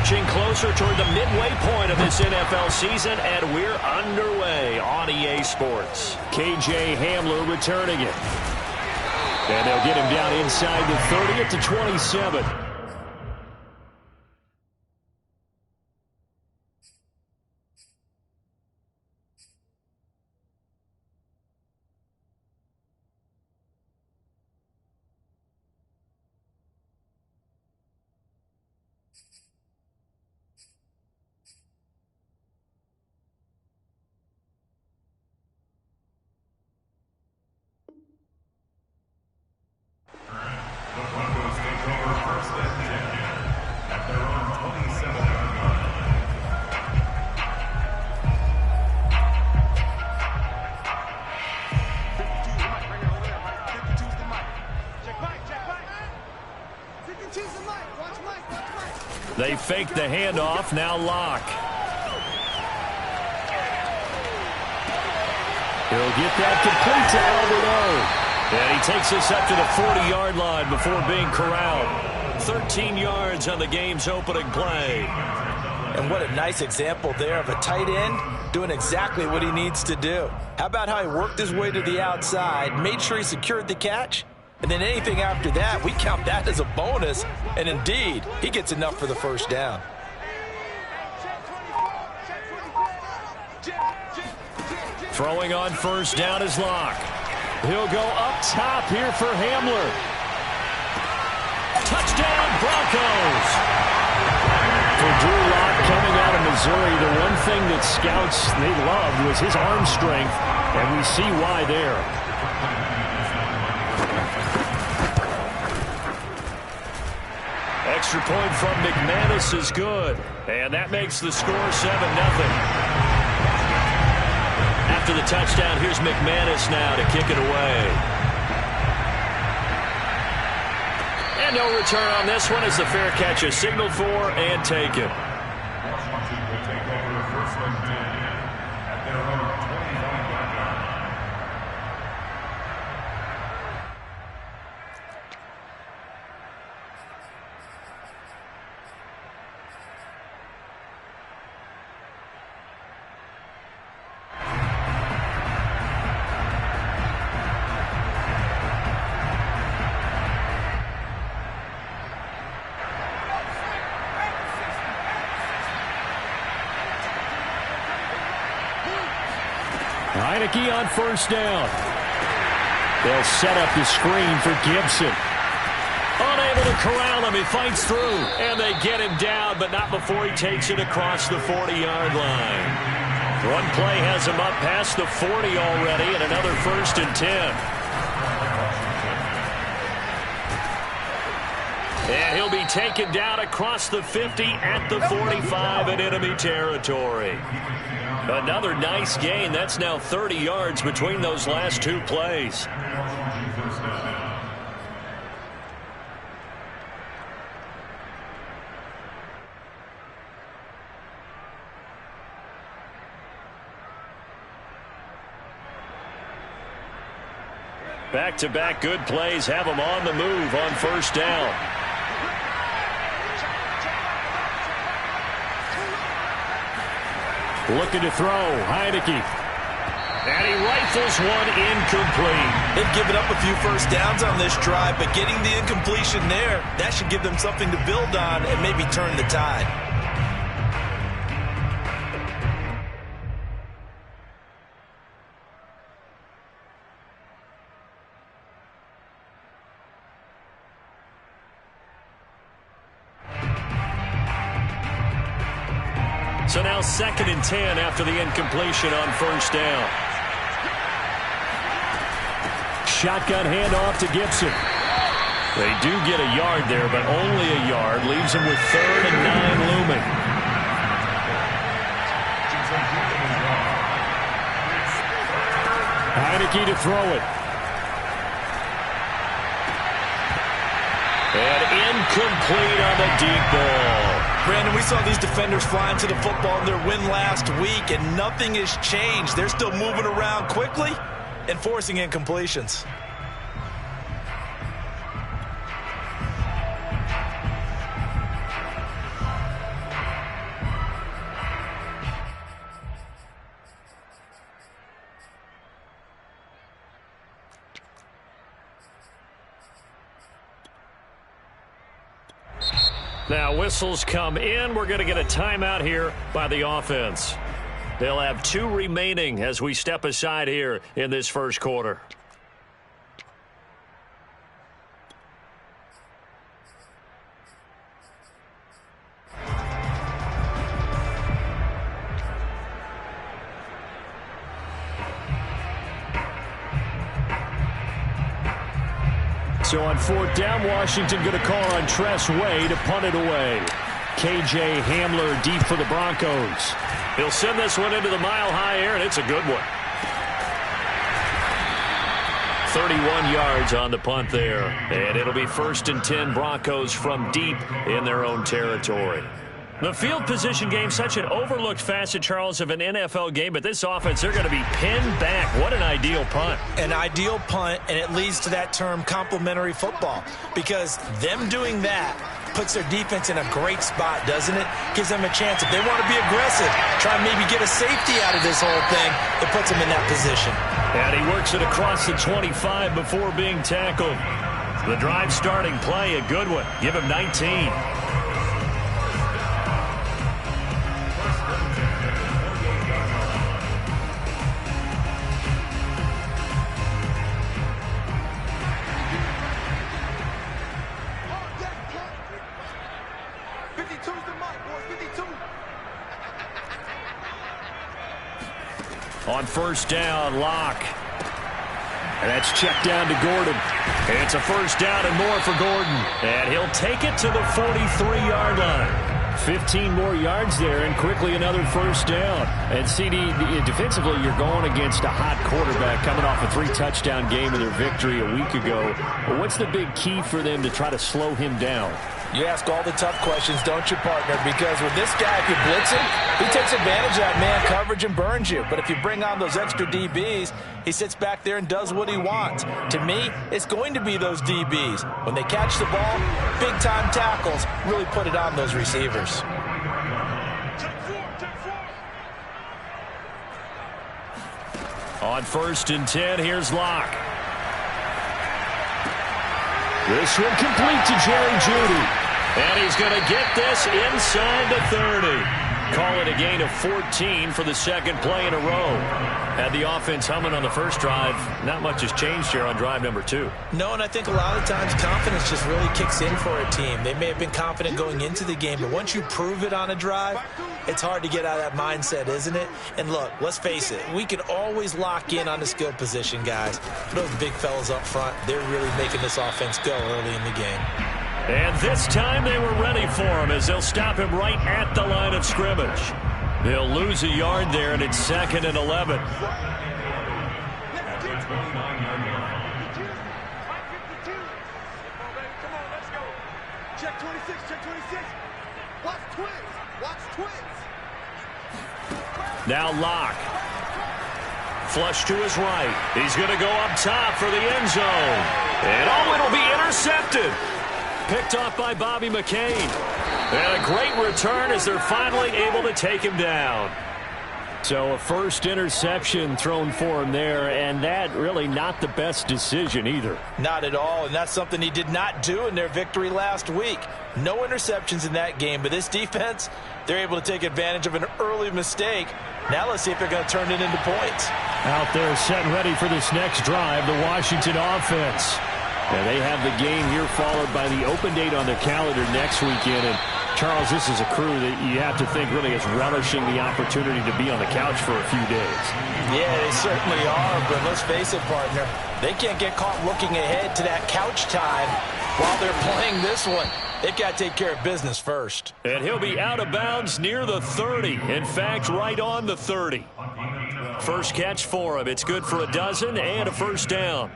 Marching closer toward the midway point of this NFL season, and we're underway on EA Sports. KJ Hamler returning it. And they'll get him down inside the 30 at the 27. They fake the handoff, now Locke. He'll get that complete to Alberto. And he takes us up to the 40-yard line before being corralled. 13 yards on the game's opening play. And what a nice example there of a tight end doing exactly what he needs to do. How about how he worked his way to the outside, made sure he secured the catch, and then anything after that, we count that as a bonus. And indeed, he gets enough for the first down. Throwing on first down is Locke. He'll go up top here for Hamler. Touchdown, Broncos! For Drew Lock coming out of Missouri, the one thing that scouts they loved was his arm strength, and we see why there. Extra point from McManus is good, and that makes the score 7-0. After the touchdown, here's McManus now to kick it away. And no return on this one as the fair catch is signaled for and taken. Heineke on first down. They'll set up the screen for Gibson. Unable to corral him. He fights through. And they get him down, but not before he takes it across the 40-yard line. One play has him up past the 40 already, and another 1st and 10. And he'll be taken down across the 50 at the 45 in enemy territory. Another nice gain. That's now 30 yards between those last two plays. Back-to-back good plays have them on the move on first down. Looking to throw, Heineke. And he rifles one incomplete. They've given up a few first downs on this drive, but getting the incompletion there, that should give them something to build on and maybe turn the tide. So now 2nd and 10 after the incompletion on first down. Shotgun handoff to Gibson. They do get a yard there, but only a yard. Leaves them with 3rd and 9 looming. Heineke to throw it. And incomplete on the deep ball. Brandon, we saw these defenders flying to the football in their win last week, and nothing has changed. They're still moving around quickly and forcing incompletions. Now whistles come in. We're going to get a timeout here by the offense. They'll have 2 remaining as we step aside here in this first quarter. So on 4th down, Washington going to call on Tress Way to punt it away. K.J. Hamler deep for the Broncos. He'll send this one into the mile-high air, and it's a good one. 31 yards on the punt there. And it'll be 1st and 10 Broncos from deep in their own territory. The field position game, such an overlooked facet, Charles, of an NFL game. But this offense, they're going to be pinned back. What an ideal punt. An ideal punt, and it leads to that term complementary football. Because them doing that puts their defense in a great spot, doesn't it? Gives them a chance. If they want to be aggressive, try and maybe get a safety out of this whole thing, it puts them in that position. And he works it across the 25 before being tackled. The drive starting play, a good one. Give him 19. On 1st down, Locke. And that's checked down to Gordon. And it's a 1st down and more for Gordon. And he'll take it to the 43-yard line. 15 more yards there, and quickly another 1st down. And CD, defensively, you're going against a hot quarterback coming off a 3-touchdown game in their victory a week ago. But what's the big key for them to try to slow him down? You ask all the tough questions, don't you, partner? Because with this guy, if you blitz him, he takes advantage of that man coverage and burns you. But if you bring on those extra DBs, he sits back there and does what he wants. To me, it's going to be those DBs. When they catch the ball, big-time tackles really put it on those receivers. On 1st and 10, here's Locke. This one complete to Jerry Jeudy. And he's going to get this inside the 30. Call it a gain of 14 for the 2nd play in a row. Had the offense humming on the first drive. Not much has changed here on drive number 2. No, and I think a lot of times confidence just really kicks in for a team. They may have been confident going into the game, but once you prove it on a drive, it's hard to get out of that mindset, isn't it? And look, let's face it, we can always lock in on the skill position, guys. Those big fellas up front, they're really making this offense go early in the game. And this time they were ready for him as they'll stop him right at the line of scrimmage. They'll lose a yard there, and it's 2nd and 11. Check 26, check 26. Watch twins, watch twins. Now Locke. Flush to his right. He's going to go up top for the end zone. And it'll be intercepted. Picked off by Bobby McCain. And a great return as they're finally able to take him down. So a first interception thrown for him there, and that really not the best decision either. Not at all, and that's something he did not do in their victory last week. No interceptions in that game, but this defense, they're able to take advantage of an early mistake. Now let's see if they're going to turn it into points. Out there set and ready for this next drive, the Washington offense. And they have the game here followed by the open date on their calendar next weekend. And Charles, this is a crew that you have to think really is relishing the opportunity to be on the couch for a few days. Yeah, they certainly are, but let's face it, partner. They can't get caught looking ahead to that couch time while they're playing this one. They've got to take care of business first. And he'll be out of bounds near the 30. In fact, right on the 30. First catch for him. It's good for a dozen and a first down.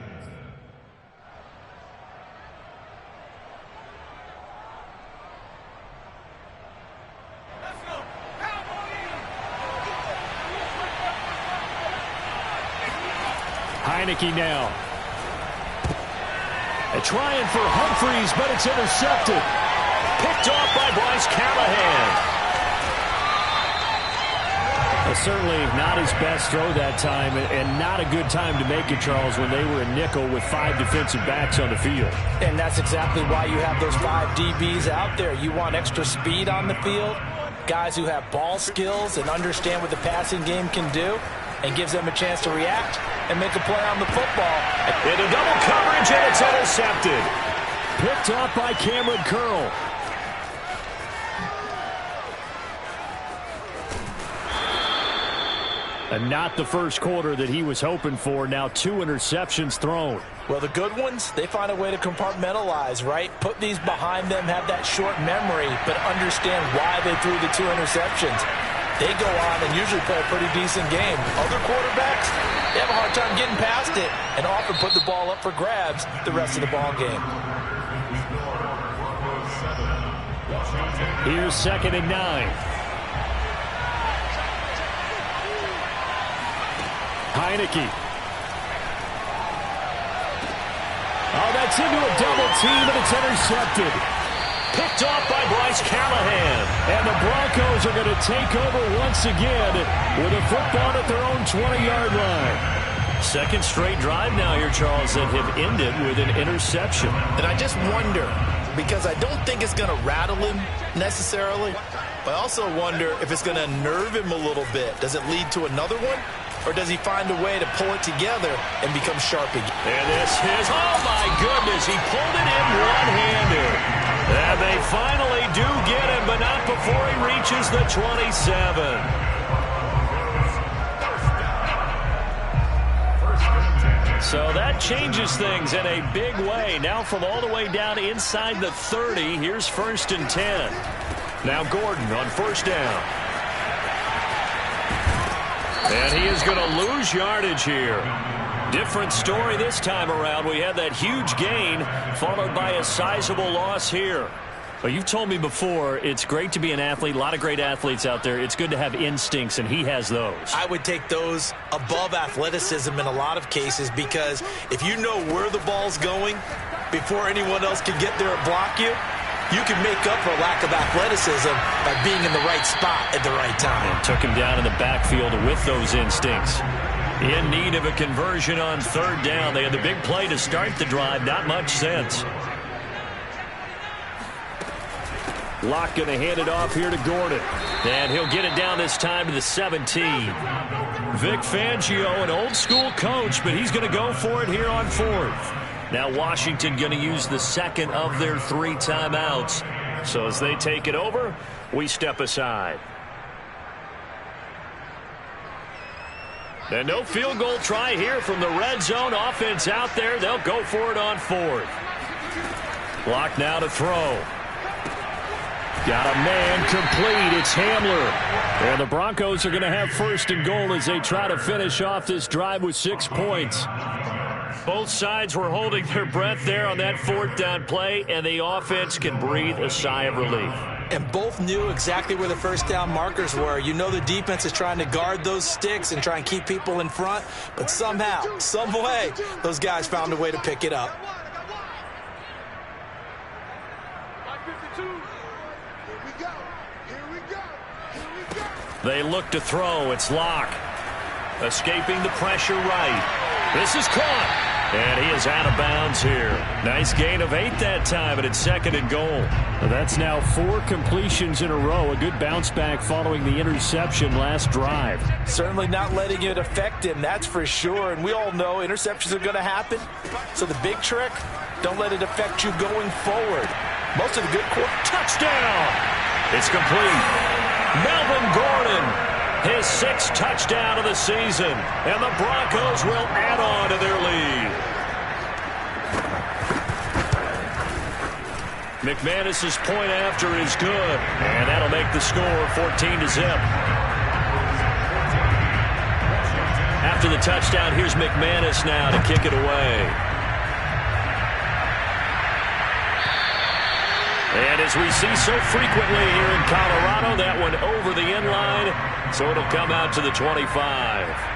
Heineke now. Trying for Humphreys, but it's intercepted. Picked off by Bryce Callahan. A certainly not his best throw that time, and not a good time to make it, Charles, when they were a nickel with 5 defensive backs on the field. And that's exactly why you have those 5 DBs out there. You want extra speed on the field, guys who have ball skills and understand what the passing game can do, and gives them a chance to react and make a play on the football. Into double coverage, and it's intercepted. Picked off by Cameron Curl. And not the first quarter that he was hoping for. Now 2 interceptions thrown. Well, the good ones, they find a way to compartmentalize, right? Put these behind them, have that short memory, but understand why they threw the 2 interceptions. They go on and usually play a pretty decent game. Other quarterbacks, they have a hard time getting past it and often put the ball up for grabs the rest of the ball game. Here's 2nd and 9. Heineke. Oh, that's into a double team, and it's intercepted. Picked off by Bryce Callahan. And the Broncos are going to take over once again with a football at their own 20-yard line. Second straight drive now here, Charles, that have ended with an interception. And I just wonder, because I don't think it's going to rattle him necessarily, but I also wonder if it's going to nerve him a little bit. Does it lead to another one? Or does he find a way to pull it together and become sharp again? And this is, oh my goodness, he pulled it in one-handed. And they finally do get him, but not before he reaches the 27. So that changes things in a big way. Now from all the way down inside the 30, here's 1st and 10. Now Gordon on 1st down. And he is going to lose yardage here. Different story this time around. We had that huge gain followed by a sizable loss here. Well, you've told me before, it's great to be an athlete. A lot of great athletes out there. It's good to have instincts, and he has those. I would take those above athleticism in a lot of cases, because if you know where the ball's going before anyone else can get there and block you, you can make up for a lack of athleticism by being in the right spot at the right time. And took him down in the backfield with those instincts. In need of a conversion on 3rd down. They had the big play to start the drive. Not much sense. Locke going to hand it off here to Gordon. And he'll get it down this time to the 17. Vic Fangio, an old-school coach, but he's going to go for it here on 4th. Now Washington going to use the 2nd of their 3 timeouts. So as they take it over, we step aside. And no field goal try here from the red zone. Offense out there. They'll go for it on 4th. Locke now to throw. Got a man complete. It's Hamler. And the Broncos are going to have 1st and goal as they try to finish off this drive with 6 points. Both sides were holding their breath there on that 4th down play, and the offense can breathe a sigh of relief. And both knew exactly where the 1st down markers were. You know the defense is trying to guard those sticks and try and keep people in front, but somehow, some way, those guys found a way to pick it up. They look to throw. It's Locke. Escaping the pressure right. This is caught. And he is out of bounds here. Nice gain of 8 that time, and it's 2nd and goal. That's now 4 completions in a row. A good bounce back following the interception last drive. Certainly not letting it affect him, that's for sure. And we all know interceptions are going to happen. So the big trick, don't let it affect you going forward. Most of the good touchdown. It's complete. Melvin Gordon, his 6th touchdown of the season, and the Broncos will add on to their lead. McManus's point after is good, and that'll make the score 14-0. After the touchdown, here's McManus now to kick it away. And as we see so frequently here in Colorado, that one over the end line, so it'll come out to the 25.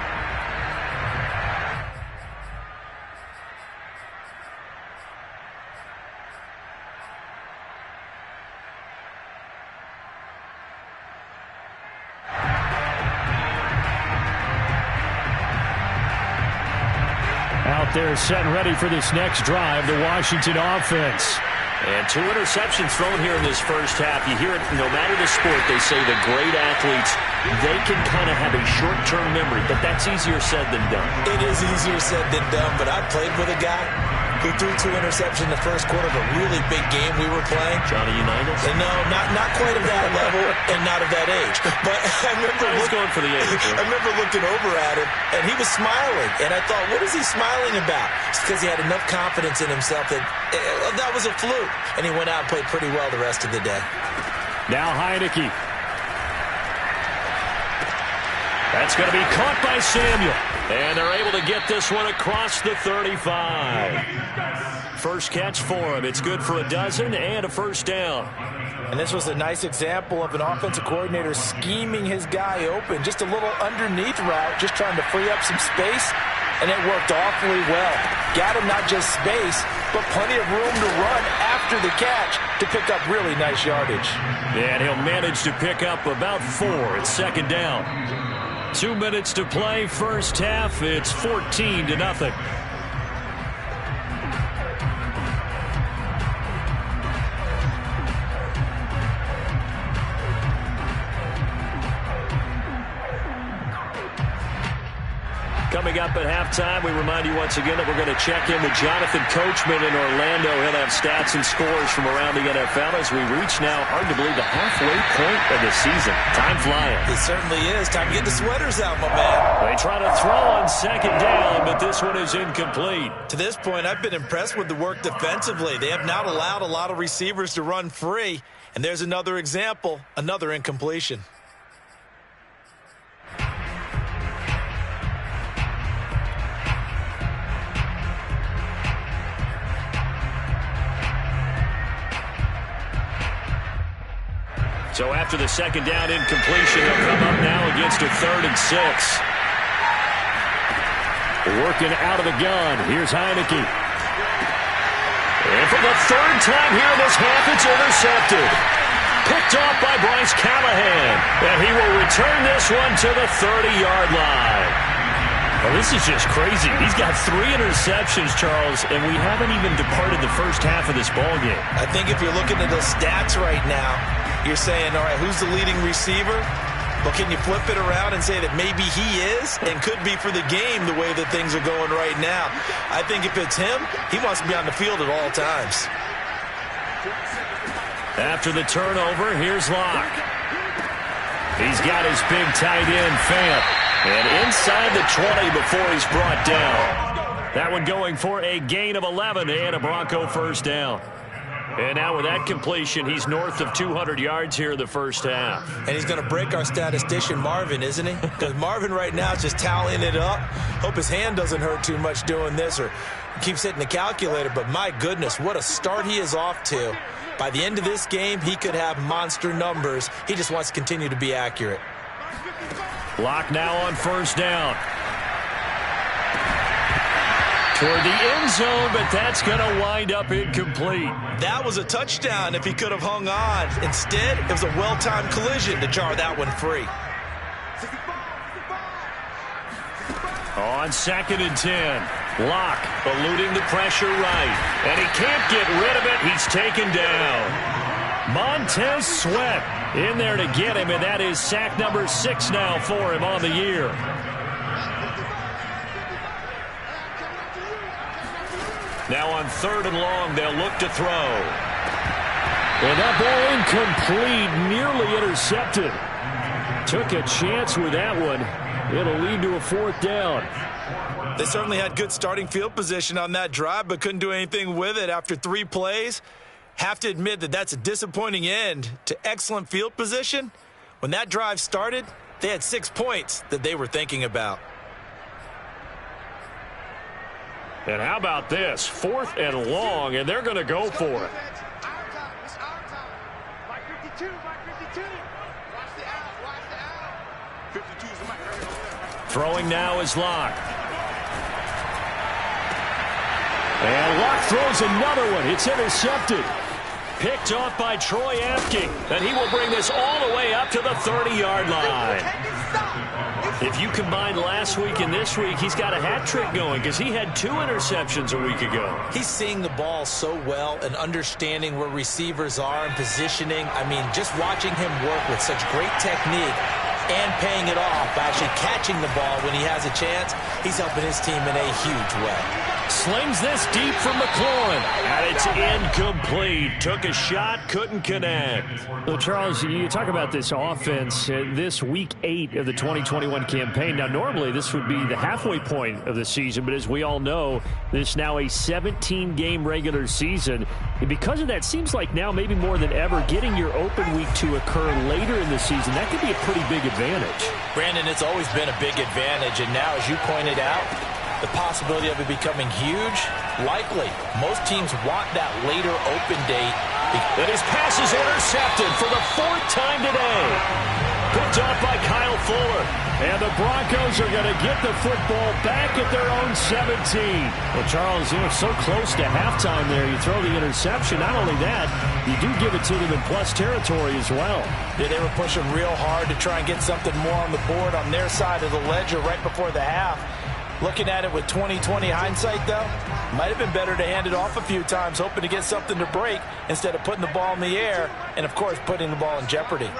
Out there set and ready for this next drive, the Washington offense. And 2 interceptions thrown here in this first half. You hear it, no matter the sport, they say the great athletes, they can kind of have a short-term memory, but that's easier said than done. It is easier said than done, but I played with a guy who threw 2 interceptions in the first quarter of a really big game we were playing. Johnny Unitas? And no, not quite of that level and not of that age. But I remember going for the age. I remember looking over at him, and he was smiling. And I thought, what is he smiling about? It's because he had enough confidence in himself that that was a fluke. And he went out and played pretty well the rest of the day. Now Heineke. That's going to be caught by Samuel. And they're able to get this one across the 35. First catch for him. It's good for a dozen and a first down. And this was a nice example of an offensive coordinator scheming his guy open. Just a little underneath route, just trying to free up some space. And it worked awfully well. Got him not just space, but plenty of room to run after the catch to pick up really nice yardage. And he'll manage to pick up about 4. It's second down. 2 minutes to play, first half. It's 14-0. Coming up at halftime, we remind you once again that we're going to check in with Jonathan Coachman in Orlando. He'll have stats and scores from around the NFL as we reach now, hard to believe, the halfway point of the season. Time flying. It certainly is. Time to get the sweaters out, my man. They try to throw on second down, but this one is incomplete. To this point, I've been impressed with the work defensively. They have not allowed a lot of receivers to run free. And there's another example, another incompletion. So after the second down incompletion, he'll come up now against a 3rd and 6. Working out of the gun. Here's Heineke. And for the 3rd time here in this half, it's intercepted. Picked off by Bryce Callahan. And he will return this one to the 30-yard line. Well, this is just crazy. He's got 3 interceptions, Charles, and we haven't even departed the first half of this ballgame. I think if you're looking at the stats right now, you're saying, all right, who's the leading receiver? But can you flip it around and say that maybe he is and could be for the game the way that things are going right now? I think if it's him, he wants to be on the field at all times. After the turnover, here's Locke. He's got his big tight end, Fant. And inside the 20 before he's brought down. That one going for a gain of 11 and a Bronco first down. And now with that completion, he's north of 200 yards here in the first half. And he's going to break our statistician, Marvin, isn't he? Because Marvin right now is just tallying it up. Hope his hand doesn't hurt too much doing this or keeps hitting the calculator. But my goodness, what a start he is off to. By the end of this game, he could have monster numbers. He just wants to continue to be accurate. Locke now on first down. Toward the end zone, but that's going to wind up incomplete. That was a touchdown if he could have hung on. Instead, it was a well-timed collision to jar that one free. On 2nd and 10, Locke eluding the pressure right. And he can't get rid of it. He's taken down. Montez Sweat in there to get him, and that is sack number 6 now for him on the year. Now on 3rd and long, they'll look to throw. And that ball incomplete, nearly intercepted. Took a chance with that one. It'll lead to a 4th down. They certainly had good starting field position on that drive, but couldn't do anything with it after 3 plays. Have to admit that that's a disappointing end to excellent field position. When that drive started, they had 6 points that they were thinking about. And how about this? 4th and long, and they're going to go for it. Throwing now is Locke. And Locke throws another one. It's intercepted. Picked off by Troy Apke. And he will bring this all the way up to the 30-yard line. If you combine last week and this week, he's got a hat trick going because he had 2 interceptions a week ago. He's seeing the ball so well and understanding where receivers are and positioning. I mean, just watching him work with such great technique and paying it off by actually catching the ball when he has a chance, he's helping his team in a huge way. Slings this deep for McLaurin, and it's incomplete. Took a shot, couldn't connect. So, Charles, you talk about this offense, this week 8 of the 2021 campaign. Now, normally this would be the halfway point of the season, but as we all know, this is now a 17-game regular season. And because of that, seems like now maybe more than ever, getting your open week to occur later in the season, that could be a pretty big advantage. Brandon, it's always been a big advantage, and now, as you pointed out, the possibility of it becoming huge, likely. Most teams want that later open date. And his pass is intercepted for the 4th time today. Picked off by Kyle Fuller. And the Broncos are going to get the football back at their own 17. Well, Charles, so close to halftime there. You throw the interception. Not only that, you do give it to them in plus territory as well. Yeah, they were pushing real hard to try and get something more on the board on their side of the ledger right before the half. Looking at it with 20/20 hindsight, though, might have been better to hand it off a few times, hoping to get something to break instead of putting the ball in the air and, of course, putting the ball in jeopardy.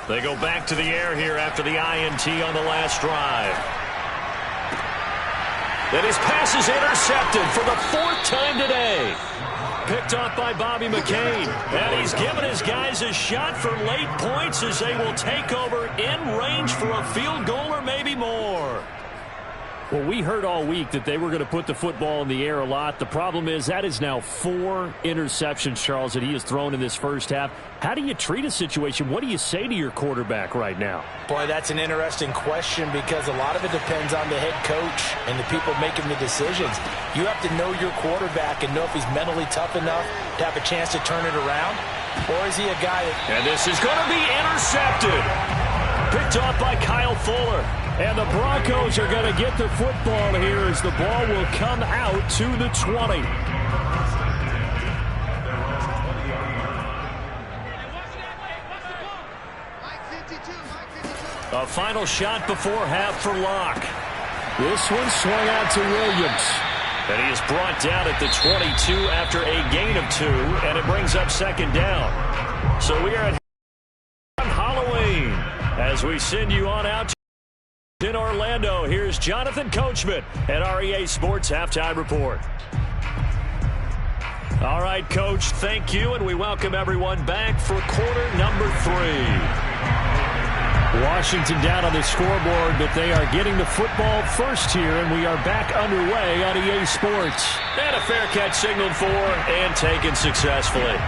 They go back to the air here after the INT on the last drive. And his pass is intercepted for the 4th time today. Picked off by Bobby McCain. And he's given his guys a shot for late points as they will take over in range for a field goal or maybe more. Well, we heard all week that they were going to put the football in the air a lot. The problem is that is now 4 interceptions, Charles, that he has thrown in this first half. How do you treat a situation? What do you say to your quarterback right now? Boy, that's an interesting question because a lot of it depends on the head coach and the people making the decisions. You have to know your quarterback and know if he's mentally tough enough to have a chance to turn it around, or is he a guy that... And this is going to be intercepted. Picked off by Kyle Fuller. And the Broncos are going to get the football here as the ball will come out to the 20. A final shot before half for Locke. This one swung out to Williams. And he is brought down at the 22 after a gain of 2, and it brings up 2nd down. So we are at Halloween as we send you on out in Orlando. Here's Jonathan Coachman at REA Sports Halftime Report. All right, Coach, thank you, and we welcome everyone back for quarter number 3. Washington down on the scoreboard, but they are getting the football first here, and we are back underway on EA Sports. And a fair catch signaled for and taken successfully.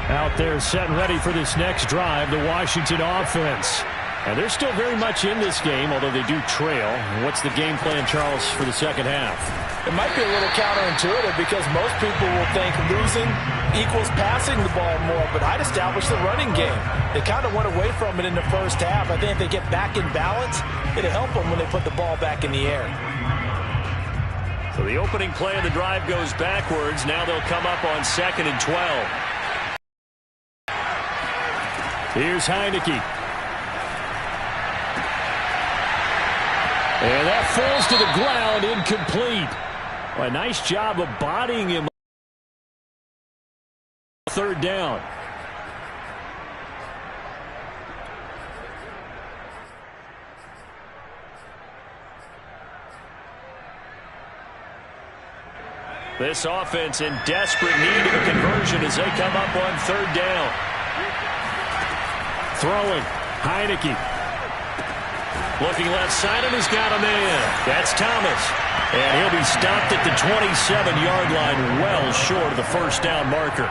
Out there set and ready for this next drive, the Washington offense. And they're still very much in this game, although they do trail. What's the game plan, Charles, for the second half? It might be a little counterintuitive because most people will think losing equals passing the ball more, but I'd establish the running game. They kind of went away from it in the first half. I think if they get back in balance, it'll help them when they put the ball back in the air. So the opening play of the drive goes backwards. Now they'll come up on 2nd and 12. Here's Heineke. And that falls to the ground, incomplete. Well, a nice job of bodying him. 3rd down. This offense in desperate need of a conversion as they come up on 3rd down. Throwing. Heineke. Looking left side, and he's got a man. That's Thomas. And he'll be stopped at the 27-yard line, well short of the 1st down marker.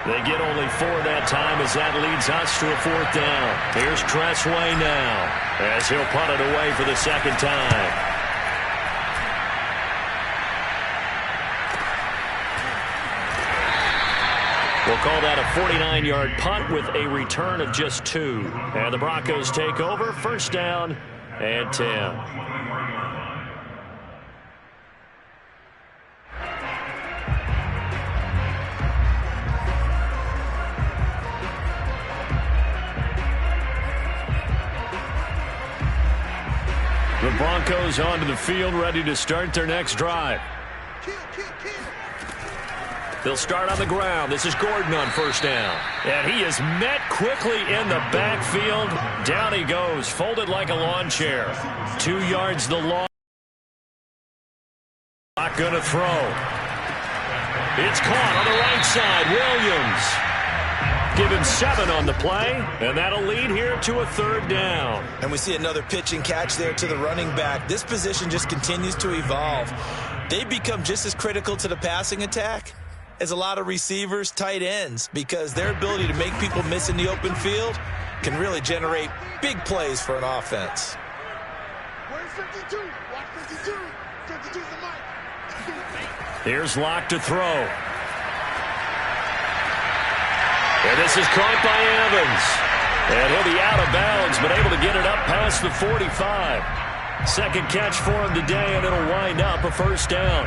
They get only 4 that time as that leads us to a 4th down. Here's Tressway now as he'll punt it away for the 2nd time. We'll call that a 49-yard punt with a return of just 2. And the Broncos take over, 1st down and 10. The Broncos onto the field, ready to start their next drive. They'll start on the ground. This is Gordon on first down. And he is met quickly in the backfield. Down he goes, folded like a lawn chair. 2 yards the long. Not going to throw. It's caught on the right side. Williams. Give him 7 on the play, and that'll lead here to a 3rd down. And we see another pitch and catch there to the running back. This position just continues to evolve. They become just as critical to the passing attack as a lot of receivers, tight ends, because their ability to make people miss in the open field can really generate big plays for an offense. Where's 52? Watch 52. 52's the mic. Here's Locke to throw. And this is caught by Evans. And he'll be out of bounds, but able to get it up past the 45. 2nd catch for him today, and it'll wind up a 1st down.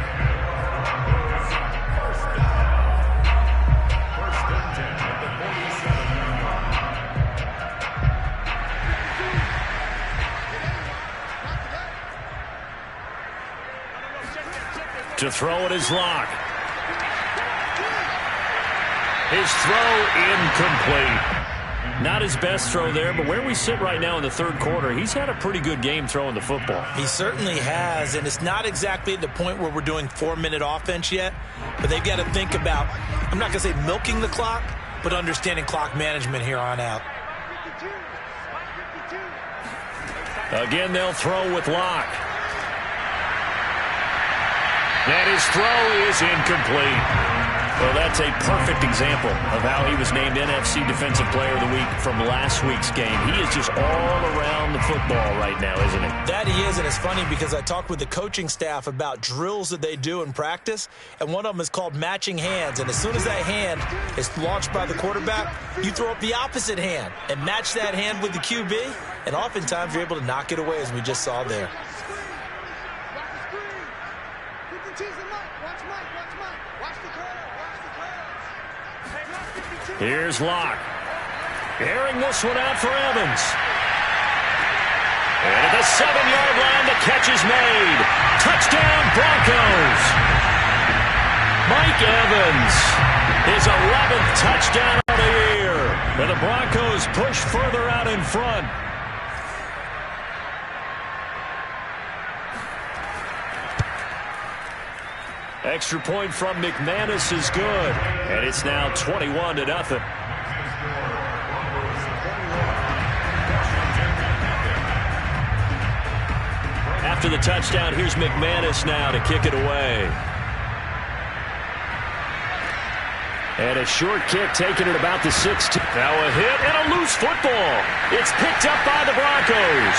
To throw it is Locke. His throw incomplete. Not his best throw there, but where we sit right now in the 3rd quarter, he's had a pretty good game throwing the football. He certainly has, and it's not exactly at the point where we're doing 4-minute offense yet, but they've got to think about, I'm not going to say milking the clock, but understanding clock management here on out. Again, they'll throw with Locke. And his throw is incomplete. Well, that's a perfect example of how he was named NFC Defensive Player of the Week from last week's game. He is just all around the football right now, isn't he? That he is, and it's funny because I talked with the coaching staff about drills that they do in practice, and one of them is called matching hands. And as soon as that hand is launched by the quarterback, you throw up the opposite hand and match that hand with the QB, and oftentimes you're able to knock it away, as we just saw there. Here's Locke. Airing this one out for Evans. And at the 7-yard line, the catch is made. Touchdown, Broncos. Mike Evans, his 11th touchdown of the year. And the Broncos push further out in front. Extra point from McManus is good. And it's now 21-0. After the touchdown, here's McManus now to kick it away. And a short kick taken at about the 16. Now a hit and a loose football. It's picked up by the Broncos.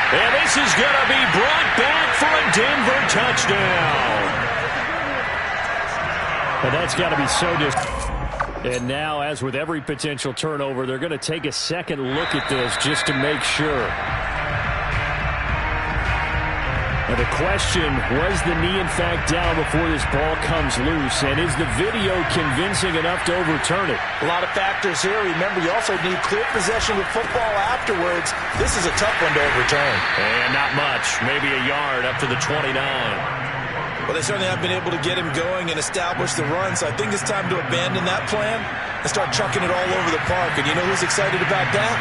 And this is going to be brought back for a Denver touchdown. And that's got to be so And now, as with every potential turnover, they're going to take a second look at this just to make sure. Now the question, was the knee in fact down before this ball comes loose? And is the video convincing enough to overturn it? A lot of factors here. Remember, you also need clear possession of football afterwards. This is a tough one to overturn. And not much. Maybe a yard up to the 29. Well, they certainly have been able to get him going and establish the run, so I think it's time to abandon that plan and start chucking it all over the park. And you know who's excited about that?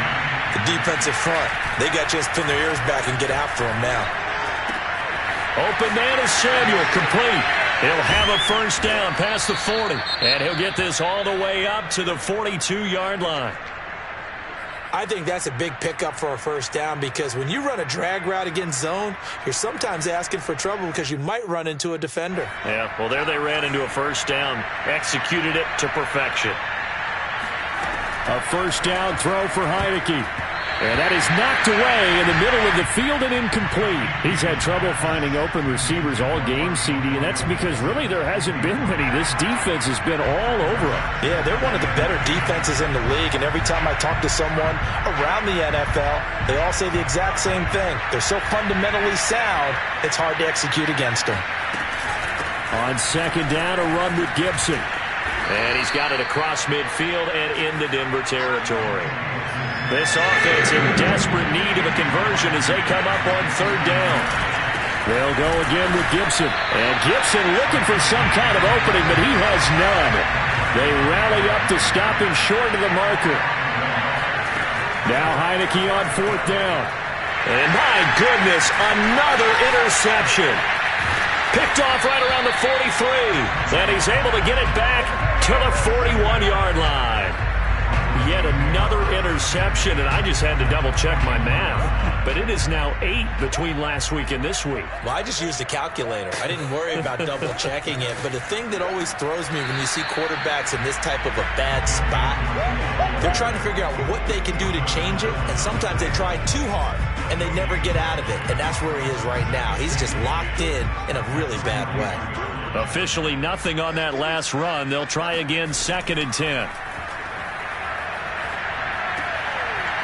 The defensive front. They got just pin their ears back and get after him now. Open man is Samuel, complete. He'll have a first down past the 40, and he'll get this all the way up to the 42-yard line. I think that's a big pickup for a first down because when you run a drag route against zone, you're sometimes asking for trouble because you might run into a defender. Yeah, well, there they ran into a first down, executed it to perfection. A first down throw for Heinicke. And that is knocked away in the middle of the field and incomplete. He's had trouble finding open receivers all game, CD, and that's because really there hasn't been many. This defense has been all over him. Yeah, they're one of the better defenses in the league, and every time I talk to someone around the NFL, they all say the exact same thing. They're so fundamentally sound, it's hard to execute against them. On second down, a run with Gibson. And he's got it across midfield and into Denver territory. This offense in desperate need of a conversion as they come up on third down. They'll go again with Gibson. And Gibson looking for some kind of opening, but he has none. They rally up to stop him short of the marker. Now Heineke on fourth down. And my goodness, another interception. Picked off right around the 43. And he's able to get it back to the 41-yard line. Yet another interception, and I just had to double-check my math. But it is now 8 between last week and this week. Well, I just used a calculator. I didn't worry about double-checking it. But the thing that always throws me when you see quarterbacks in this type of a bad spot, they're trying to figure out what they can do to change it, and sometimes they try too hard, and they never get out of it. And that's where he is right now. He's just locked in a really bad way. Officially nothing on that last run. They'll try again, 2nd and 10.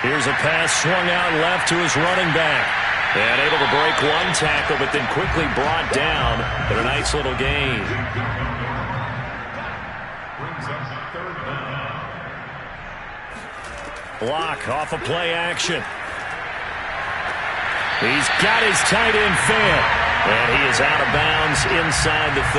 Here's a pass swung out left to his running back. And able to break one tackle, but then quickly brought down at a nice little gain. Block off a play action. He's got his tight end fed. And he is out of bounds inside the 30.